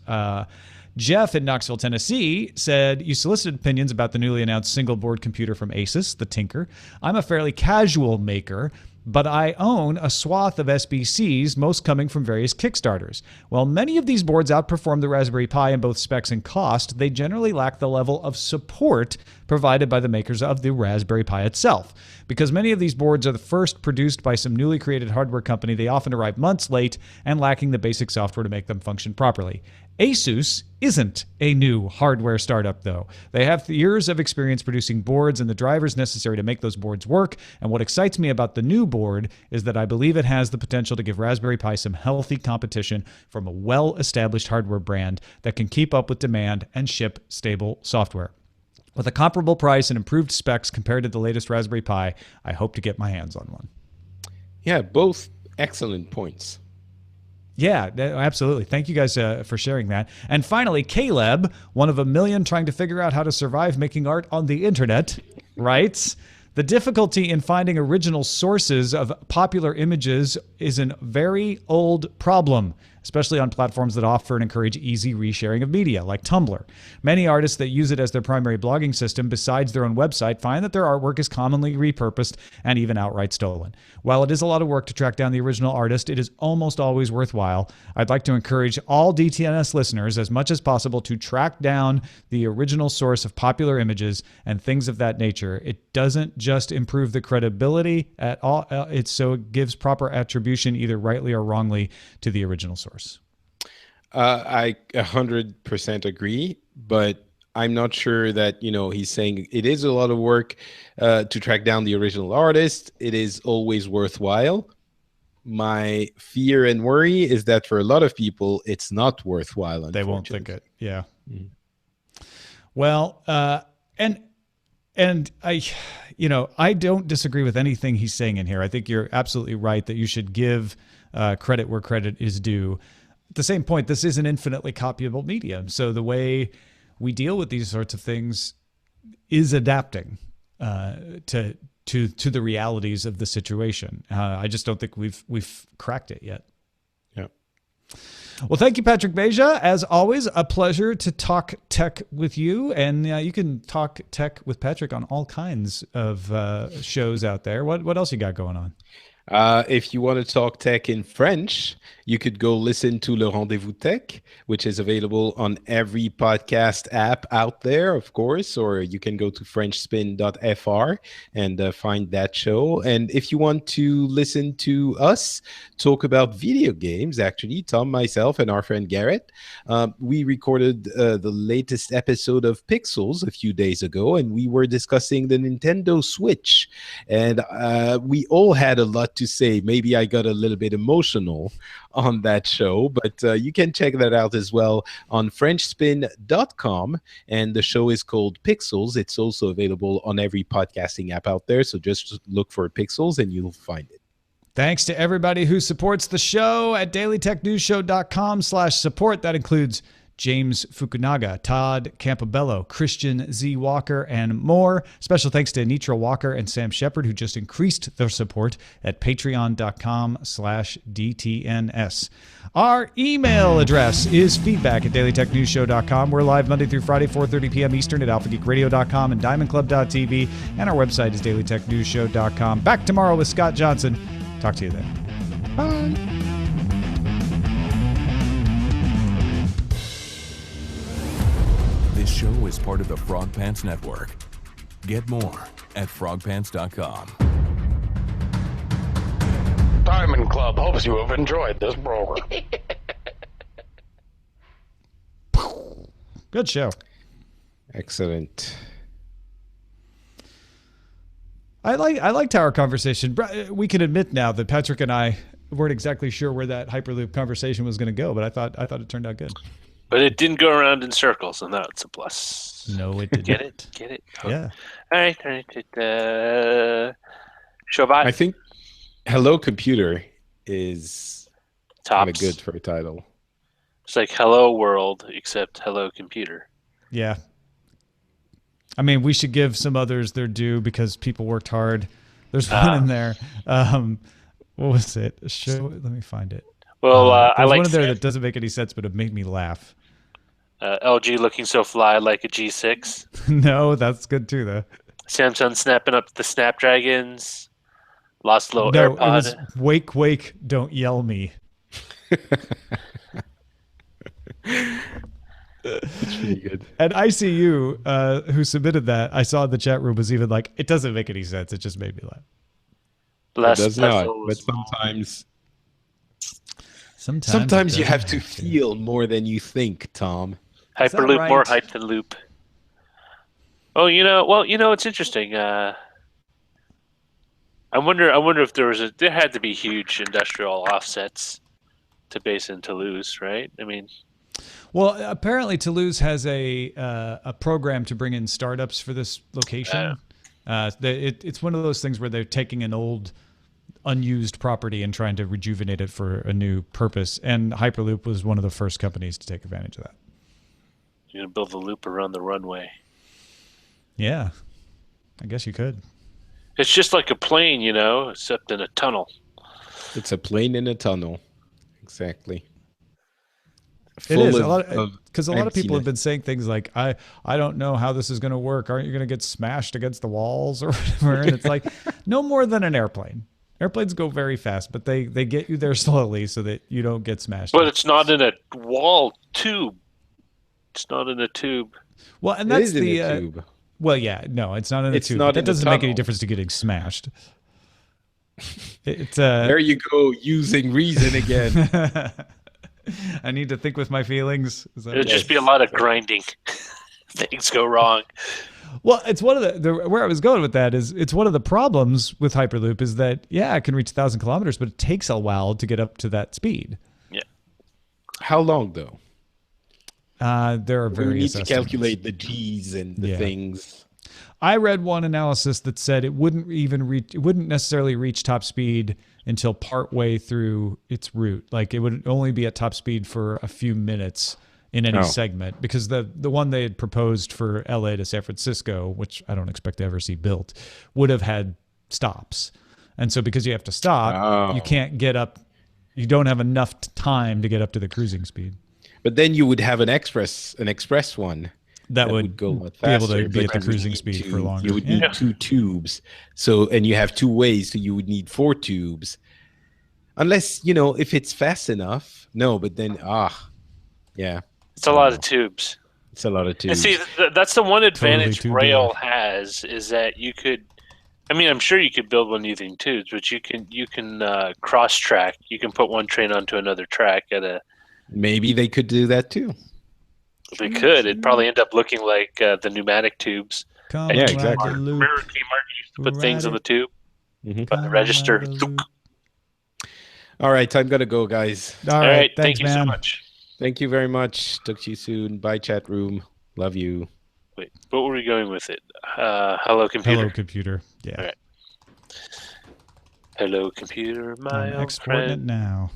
Jeff in Knoxville, Tennessee said, you solicited opinions about the newly announced single board computer from Asus, the Tinker. I'm a fairly casual maker, but I own a swath of SBCs, most coming from various Kickstarters. While many of these boards outperform the Raspberry Pi in both specs and cost, they generally lack the level of support provided by the makers of the Raspberry Pi itself. Because many of these boards are the first produced by some newly created hardware company, they often arrive months late and lacking the basic software to make them function properly. Asus isn't a new hardware startup, though. They have years of experience producing boards and the drivers necessary to make those boards work, and what excites me about the new board is that I believe it has the potential to give Raspberry Pi some healthy competition from a well-established hardware brand that can keep up with demand and ship stable software. With a comparable price and improved specs compared to the latest Raspberry Pi, I hope to get my hands on one. Yeah, both excellent points. Yeah, absolutely. Thank you guys for sharing that. And finally, Caleb, one of a million trying to figure out how to survive making art on the internet, writes, the difficulty in finding original sources of popular images is a very old problem, especially on platforms that offer and encourage easy resharing of media, like Tumblr. Many artists that use it as their primary blogging system besides their own website find that their artwork is commonly repurposed and even outright stolen. While it is a lot of work to track down the original artist, it is almost always worthwhile. I'd like to encourage all DTNS listeners as much as possible to track down the original source of popular images and things of that nature. It doesn't just improve the credibility at all, it gives proper attribution, either rightly or wrongly, to the original source. I 100% agree, but I'm not sure that, he's saying it is a lot of work to track down the original artist. It is always worthwhile. My fear and worry is that for a lot of people, it's not worthwhile. They won't think it. Yeah. Mm. Well, and I don't disagree with anything he's saying in here. I think you're absolutely right that you should give credit where credit is due. At the same point, this is an infinitely copyable medium. So the way we deal with these sorts of things is adapting to the realities of the situation. I just don't think we've cracked it yet. Yeah. Well, thank you, Patrick Beja. As always, a pleasure to talk tech with you. And you can talk tech with Patrick on all kinds of shows out there. What else you got going on? If you want to talk tech in French, you could go listen to Le Rendezvous Tech, which is available on every podcast app out there, of course, or you can go to frenchspin.fr and find that show. And if you want to listen to us talk about video games, actually, Tom, myself, and our friend Garrett, we recorded the latest episode of Pixels a few days ago, and we were discussing the Nintendo Switch. And we all had a lot to say. Maybe I got a little bit emotional on that show, but you can check that out as well on frenchspin.com, and the show is called Pixels. It's also available on every podcasting app out there, so just look for Pixels and you'll find it. Thanks to everybody who supports the show at dailytechnewsshow.com/support. That includes James Fukunaga, Todd Campobello, Christian Z. Walker, and more. Special thanks to Anitra Walker and Sam Shepard, who just increased their support at patreon.com/DTNS. Our email address is feedback@dailytechnewsshow.com. We're live Monday through Friday, 4:30 p.m. Eastern at alphageekradio.com and diamondclub.tv. And our website is dailytechnewsshow.com. Back tomorrow with Scott Johnson. Talk to you then. Bye. This show is part of the Frog Pants Network. Get more at frogpants.com. Diamond Club hopes you have enjoyed this program. Good show. Excellent. I liked our conversation. We can admit now that Patrick and I weren't exactly sure where that Hyperloop conversation was going to go, but I thought it turned out good. But it didn't go around in circles, and that's a plus. No, it didn't. Get it? Get it? Yeah. All right. Showbot. I think Hello Computer is kind of Tops. good for a title. It's like Hello World, except Hello Computer. Yeah. I mean, we should give some others their due because people worked hard. There's one in there. What was it? Let me find it. Well, I there's like one in there that doesn't make any sense, but it made me laugh. LG looking so fly like a G6. No, that's good too, though. Samsung snapping up the Snapdragons. Lost a little No, AirPod. it was wake, wake, don't yell me. It's pretty good. And ICU, who submitted that, I saw in the chat room, was even like, it doesn't make any sense. It just made me laugh. It does not, but sometimes you have to feel more than you think, Tom. Hyperloop right? more hype than loop. Oh, it's interesting. I wonder if there had to be huge industrial offsets to base in Toulouse, right? I mean, well, apparently Toulouse has a program to bring in startups for this location. It's one of those things where they're taking an old, unused property and trying to rejuvenate it for a new purpose. And Hyperloop was one of the first companies to take advantage of that. you're gonna build the loop around the runway. Yeah, I guess you could. It's just like a plane, except in a tunnel. It's a plane in a tunnel. Exactly. It is a lot because a lot of people have emptiness. been saying things like, "I don't know how this is going to work. Aren't you going to get smashed against the walls or whatever?" And it's like, no more than an airplane. Airplanes go very fast, but they get you there slowly so that you don't get smashed. But it's not in a wall tube. It's not in a tube. Well, and It that's is in the a tube. well, yeah, no, it's not in a It's tube. not But that in a doesn't make any tunnel. difference to getting smashed. It's There you go, using reason again. I need to think with my feelings. Is that It'd just be a lot of grinding. Things go wrong. Well, it's one of the where I was going with that is it's one of the problems with Hyperloop is that, yeah, it can reach 1,000 kilometers, but it takes a while to get up to that speed. Yeah. How long though? There are We various need to estimates. calculate the G's and the Yeah. things. I read one analysis that said it wouldn't necessarily reach top speed until partway through its route. Like it would only be at top speed for a few minutes in any segment, because the one they had proposed for LA to San Francisco, which I don't expect to ever see built, would have had stops. And so because you have to stop, you can't get up. You don't have enough time to get up to the cruising speed. But then you would have an express one. That would go a lot be able faster, to be at but the you would cruising need speed two- for longer. You would need 2 tubes. And you have 2 ways, so you would need 4 tubes. Unless, if it's fast enough. No, but then, yeah. It's a lot of tubes. It's a lot of And tubes. see, that's the one advantage too rail big. has is that you could. I mean, I'm sure you could build one using tubes, but you can cross track. You can put one train onto another track at a. Maybe they could do that too. They could. It'd probably end up looking like the pneumatic tubes. Come Yeah, ride exactly. the loop. Remember Kmart used to put things in the tube Mhm. on the register. Ride the loop. All right, I'm going to go, guys. All All right, thanks, thank you so man. much. Thank you very much. Talk to you soon. Bye, chat room. Love you. Wait, what were we going with it? Hello, computer. Hello, computer. Yeah. All right. Hello, computer, my I'm old exporting it friend. now.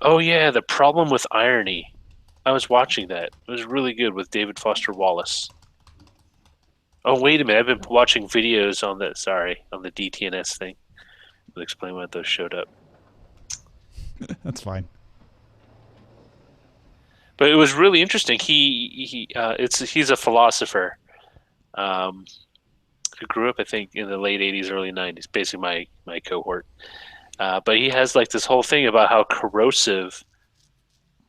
Oh yeah, the problem with irony. I was watching that. It was really good with David Foster Wallace. Oh wait a minute, I've been watching videos on the DTNS thing. I'll explain why those showed up. That's fine. But it was really interesting. He's a philosopher who grew up, I think, in the late '80s, early '90s. Basically, my cohort. But he has like this whole thing about how corrosive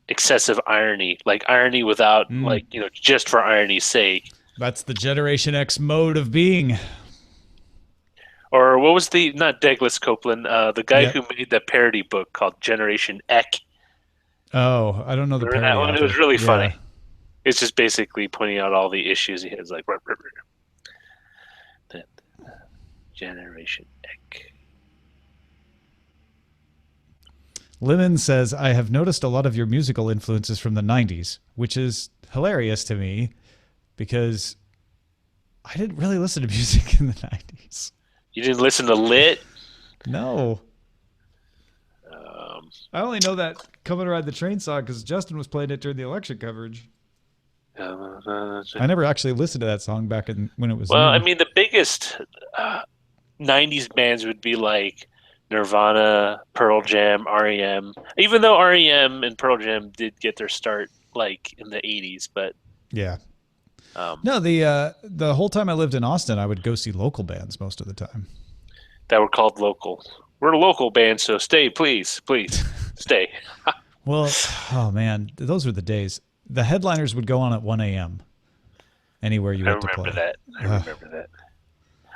excessive irony, like irony without just for irony's sake, That's the Generation X mode of being. Or what was not Douglas Copeland, the guy Yep. who made the parody book called Generation Ek. Oh, I don't know the Remember parody that one? It author. was really Yeah. funny. It's just basically pointing out all the issues he has, like that Generation Ek. Lemon says, I have noticed a lot of your musical influences from the 90s, which is hilarious to me because I didn't really listen to music in the 90s. You didn't listen to Lit? No. I only know that Come and Ride the Train song because Justin was playing it during the election coverage. I never actually listened to that song back when it was Well, new. I mean, the biggest 90s bands would be like Nirvana, Pearl Jam, REM. Even though REM and Pearl Jam did get their start like in the 80s, but Yeah. No, the whole time I lived in Austin, I would go see local bands most of the time. that were called local. We're a local band, so stay, please, stay. Well, oh man, those were the days. The headliners would go on at 1 a.m. anywhere you I went to play. remember that.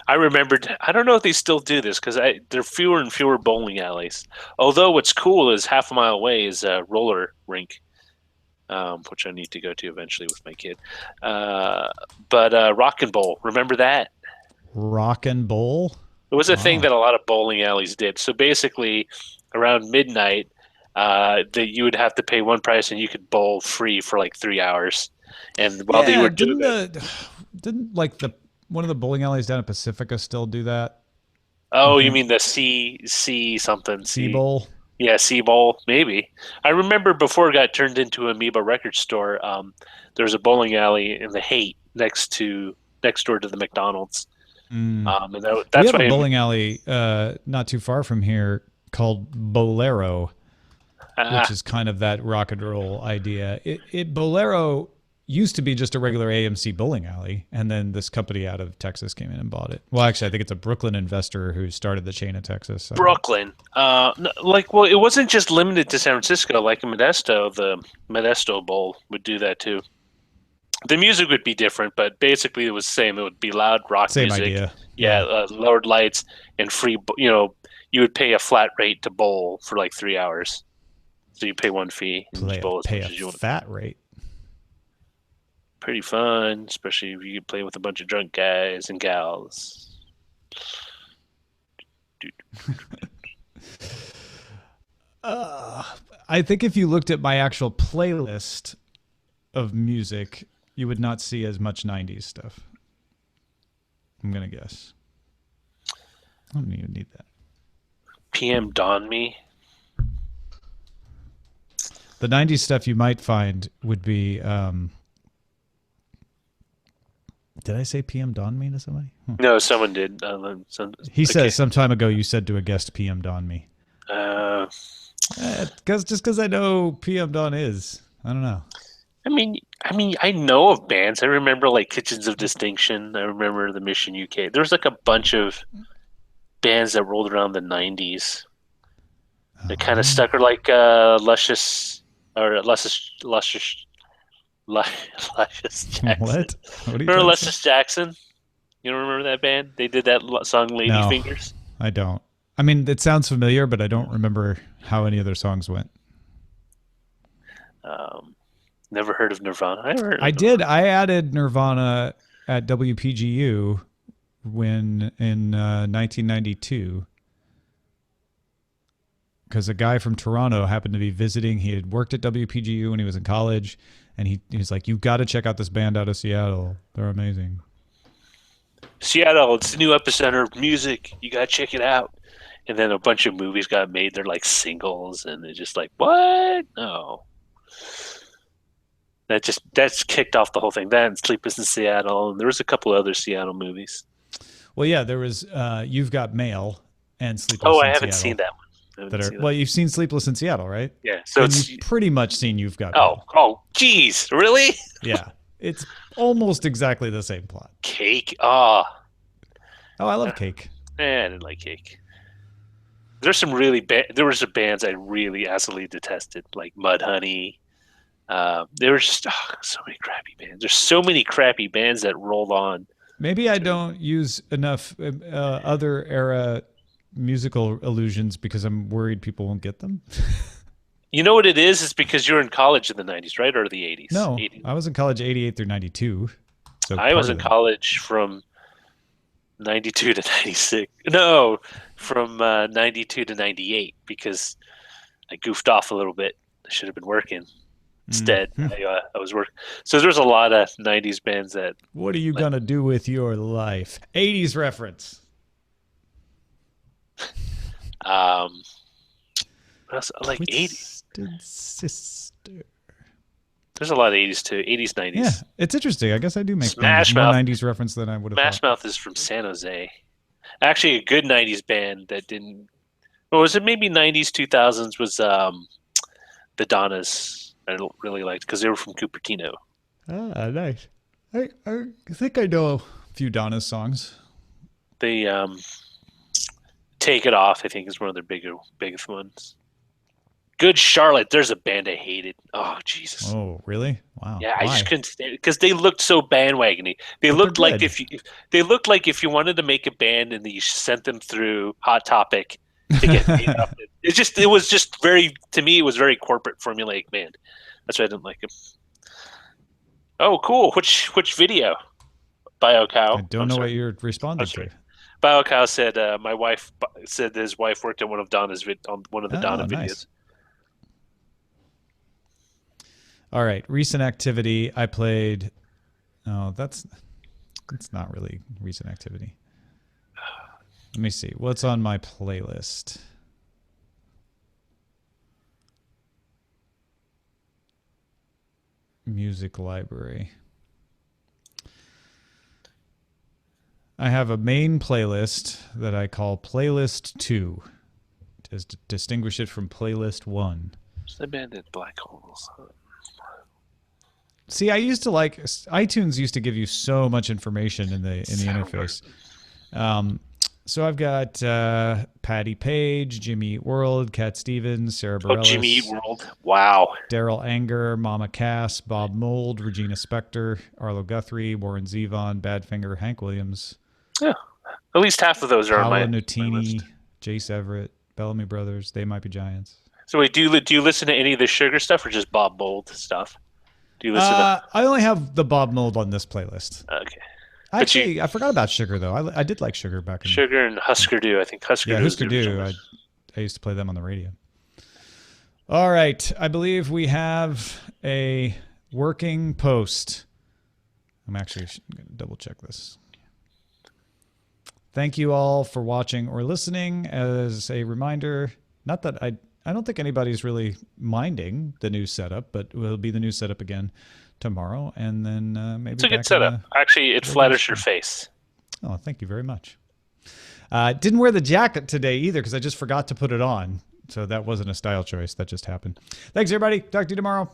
I remembered. I don't know if they still do this because there are fewer and fewer bowling alleys. Although what's cool is half a mile away is a roller rink, which I need to go to eventually with my kid. But Rock and Bowl, remember that? Rock and Bowl? It was a thing that a lot of bowling alleys did. So basically, around midnight, that you would have to pay one price and you could bowl free for like 3 hours. And while they were doing didn't like one of the bowling alleys down at Pacifica still do that? Oh, you mean the C something? C Bowl? Yeah, C Bowl, maybe. I remember before it got turned into Amoeba Record Store, there was a bowling alley in the Haight next door to the McDonald's. And that's we have why a bowling alley not too far from here called Bolero, which is kind of that rock and roll idea. Bolero used to be just a regular AMC bowling alley, and then this company out of Texas came in and bought it. Well, actually, I think it's a Brooklyn investor who started the chain in Texas. So. Brooklyn. It wasn't just limited to San Francisco. Like in Modesto, the Modesto Bowl would do that too. The music would be different, but basically it was the same. It would be loud rock Same music. idea. Yeah, lowered lights and free. You would pay a flat rate to bowl for like 3 hours. So you pay one fee. And Pay a fat rate. Pretty fun, especially if you play with a bunch of drunk guys and gals. I think if you looked at my actual playlist of music, you would not see as much 90s stuff. I'm going to guess. I don't even need that. PM Dawn Me. The 90s stuff you might find would be... did I say PM Dawn Me to somebody? No, someone did. He said some time ago you said to a guest PM Dawn Me. Just because I know PM Dawn is. I don't know. I mean, I know of bands. I remember like Kitchens of Distinction. I remember the Mission UK. There was like a bunch of bands that rolled around the 90s. They kind of stuck, or like Luscious Jackson. What? What are you Remember Luscious Jackson? You don't remember that band? They did that song Lady No, Fingers. I don't. I mean, it sounds familiar, but I don't remember how any of their songs went. Never heard of Nirvana. I did. I added Nirvana at WPGU in 1992 because a guy from Toronto happened to be visiting. He had worked at WPGU when he was in college, and he was like, "You've got to check out this band out of Seattle. They're amazing." Seattle, it's the new epicenter of music. You gotta check it out. And then a bunch of movies got made. They're like singles, and they're just like, what? No. That's kicked off the whole thing. That and Sleepless in Seattle, and there was a couple other Seattle movies. Well, yeah, there was You've Got Mail and Sleepless in Oh, Seattle. I haven't seen that one. Well, you've seen Sleepless in Seattle, right? Yeah. So you've pretty much seen You've Got Mail. Oh, geez, really? Yeah, it's almost exactly the same plot. Cake. Oh, I love Cake. I didn't like Cake. There's some really there were some bands I really absolutely detested, like Mudhoney, There were just so many crappy bands. There's so many crappy bands that rolled on. Maybe I don't use enough other era musical illusions because I'm worried people won't get them. You know what it is? It's because you were in college in the 90s, right? Or the 80s? No, 80s. I was in college 88 through 92. So I was in college from 92 to 96. No, from 92 to 98 because I goofed off a little bit. I should have been working. Instead, I was working. So there's a lot of 90s bands that... What are you going to do with your life? 80s reference. Like 80s. Sister. There's a lot of 80s too. 80s, 90s. Yeah, it's interesting. I guess I do make Smash more Mouth. 90s reference than I would have Smash Mouth is from San Jose. Actually, a good 90s band that didn't... Well, was it maybe 90s, 2000s was the Donnas. I really liked because they were from Cupertino. Ah, nice. I think I know a few Donna's songs. They Take It Off, I think, is one of their biggest ones. Good Charlotte. There's a band I hated. Oh, Jesus. Oh, really? Wow. Yeah, Why? I just couldn't stand it because they looked so bandwagony. They But looked they're like good. if you wanted to make a band and you sent them through Hot Topic to get made up. It was just very, to me, it was very corporate formulaic band. That's why I didn't like him. Oh, cool. Which video? BioCow. I don't know what you're responding to. BioCow said my wife said his wife worked on one of Donna's on one of the Donna videos. Nice. All right, recent activity. I played. Oh, that's not really recent activity. Let me see. What's on my playlist? Music library. I have a main playlist that I call Playlist 2 to distinguish it from Playlist 1. The band did Black Holes. See, I used to like iTunes used to give you so much information in the interface. So I've got Patty Page, Jimmy Eat World, Cat Stevens, Sarah Bareilles. Oh, Jimmy Eat World. Wow. Daryl Anger, Mama Cass, Bob Mould, Regina Spektor, Arlo Guthrie, Warren Zevon, Badfinger, Hank Williams. Yeah. At least half of those are on Paolo my Nutini, list. Jace Everett, Bellamy Brothers, They Might Be Giants. So wait, do you listen to any of the Sugar stuff or just Bob Mould stuff? Do you listen I only have the Bob Mould on this playlist. Okay. Actually, I forgot about Sugar, though. I did like Sugar back in... Sugar and Husker Du. I think Husker Du. Husker Du. I used to play them on the radio. All right. I believe we have a working post. I'm actually going to double check this. Thank you all for watching or listening. As a reminder, not that I don't think anybody's really minding the new setup, but it'll be the new setup again tomorrow, and then maybe it's a good setup. Actually, it flatters your face. Oh, thank you very much. Didn't wear the jacket today either because I just forgot to put it on. So that wasn't a style choice. That just happened. Thanks, everybody. Talk to you tomorrow.